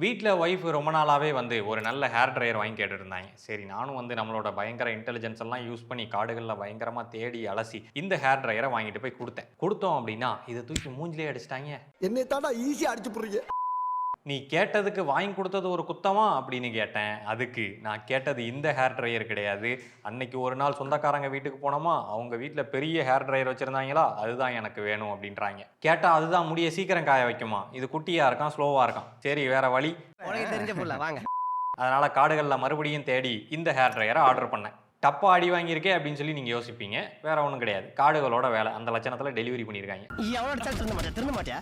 வீட்டில் ஒய்ஃப் ரொம்ப நாளாகவே வந்து ஒரு நல்ல ஹேர் ட்ரையர் வாங்கி கேட்டுட்டு இருந்தாங்க. சரி நானும் வந்து நம்மளோட பயங்கர இன்டெலிஜென்ஸ் எல்லாம் யூஸ் பண்ணி காடுகளில் பயங்கரமாக தேடி அலசி இந்த ஹேர் ட்ரையரை வாங்கிட்டு போய் கொடுத்தேன். கொடுத்தோம் அப்படின்னா இதை தூக்கி மூஞ்சிலே அடிச்சிட்டாங்க. என்னை தாண்டா ஈஸியா அடிச்சு போடுறீங்க. நீ கேட்டதுக்கு வாங்கி கொடுத்தது ஒரு குத்தமா அப்படின்னு கேட்டேன். அதுக்கு நான் கேட்டது இந்த ஹேர் ட்ரையர் கிடையாது. அன்னைக்கு ஒரு நாள் சொந்தக்காரங்க வீட்டுக்கு போனோமா, அவங்க வீட்டில் பெரிய ஹேர் ட்ரையர் வச்சுருந்தாங்களா, அதுதான் எனக்கு வேணும் அப்படின்றாங்க. கேட்டால் அதுதான் முடிய சீக்கிரம் காய வைக்குமா, இது குட்டியாக இருக்கான் ஸ்லோவாக இருக்கான். சரி வேற வழி, உனக்கு தெரிஞ்ச புள்ள வாங்க. அதனால காடுகளில் மறுபடியும் தேடி இந்த ஹேர் ட்ரையரை ஆர்டர் பண்ணேன். டப்பா அடி வாங்கியிருக்கே அப்படின்னு சொல்லி நீங்கள் யோசிப்பீங்க. வேற ஒன்றும் கிடையாது, காடுகளோட வேலை அந்த லட்சணத்தில் டெலிவரி பண்ணியிருக்காங்க. எவ்வளோ திருந்த மாட்டியா?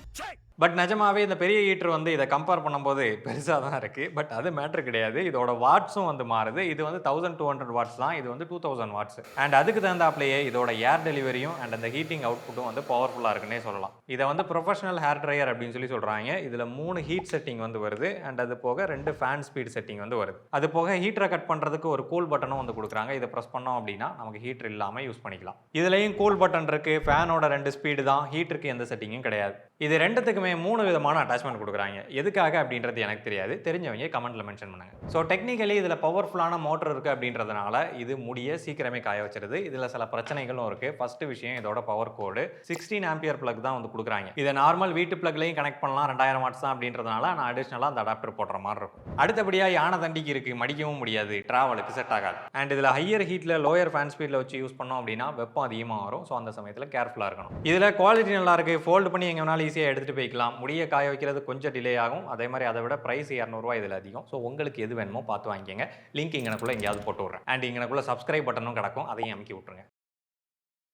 பட் நிஜமாவே இந்த பெரிய ஹீட்டர் வந்து இதை கம்பேர் பண்ணும்போது பெருசாக தான் இருக்குது. பட் அது மேட்ரு கிடையாது. இதோட வாட்ஸும் வந்து மாறுது. இது வந்து 1200 வாட்ஸ் தான், இது வந்து 2000 வாட்ஸ். அண்ட் அதுக்கு தகுந்தாப்லேயே இதோட ஏர் டெலிவரியும் அண்ட் அந்த ஹீட்டிங் அவுட்புட்டும் வந்து பவர்ஃபுல்லாக இருக்குன்னே சொல்லலாம். இதை வந்து ப்ரொஃபஷனல் ஹேர் ட்ரையர் அப்படின்னு சொல்லி சொல்கிறாங்க. இதில் 3 ஹீட் செட்டிங் வந்து வருது அண்ட் அது போக 2 ஃபேன் ஸ்பீட் செட்டிங் வந்து வருது. அது போக ஹீட்டரை கட் பண்ணுறதுக்கு ஒரு கூல் பட்டனும் வந்து கொடுக்குறாங்க. இதை ப்ரெஸ் பண்ணோம் அப்படின்னா நமக்கு ஹீட்டர் இல்லாமல் யூஸ் பண்ணிக்கலாம். இதுலேயும் கூல் பட்டன் இருக்குது, ஃபேனோட 2 ஸ்பீடு தான், ஹீட்டருக்கு எந்த செட்டிங்கும் கிடையாது. இது ரெண்டுத்துக்குமே 3 விதமான அட்டாச்மெண்ட் கொடுக்குறாங்க. எதுக்காக அப்படின்றது எனக்கு தெரியாது, தெரிஞ்சவங்க கமெண்ட்ல மென்ஷன் பண்ணுங்க. ஸோ டெக்னிக்கலி இதில் பவர்ஃபுல்லான மோட்டர் இருக்குது அப்படின்றதுனால இது முடிய சீக்கிரமே காய வச்சிருது. இதில் சில பிரச்சனைகளும் இருக்குது. ஃபர்ஸ்ட் விஷயம், இதோட பவர் கோடு 16 ஆம்பியர் பிளக் தான் வந்து கொடுக்குறாங்க. இதை நார்மல் வீட்டு பிளக்லையும் கனெக்ட் பண்ணலாம், 2000 வாட்ஸ் தான் அப்படின்றதுனால நான் அடிஷ்னலாக அந்த அடாப்டர் போடுற மாதிரி இருக்கும். அடுத்தபடியாக யானை தண்டிக்கு இருக்குது, மடிக்கவும் முடியாது, ட்ராவலுக்கு செட் ஆகாது. அண்ட் இதில் ஹையர் ஹீட்டில் லோயர் ஃபேன் ஸ்பீடில் வச்சு யூஸ் பண்ணோம் அப்படின்னா வெப்பம் அதிகமாக வரும். ஸோ அந்த சமயத்தில் கேர்ஃபுல்லாக இருக்கணும். இதில் குவாலிட்டி நல்லா இருக்குது, ஃபோல்டு பண்ணி எங்கே வேணாலும் ஈஸியாக எடுத்துகிட்டு போய்க்கலாம். முடிய காய வைக்கிறது கொஞ்சம் டிலே ஆகும். அதே மாதிரி அதை விட பிரைஸ் 200 ரூபாய் இதில் அதிகம். ஸோ உங்களுக்கு எது வேணுமோ பார்த்து வாங்கிக்கங்க. லிங்க் இங்கனக்குள்ள எங்கேயாவது போட்டு விட்றேன். அண்ட் இங்கனக்குள்ள சப்ஸ்கிரைப் பட்டனும் கிடக்கும், அதையும் அமைக்கி விட்ருங்க.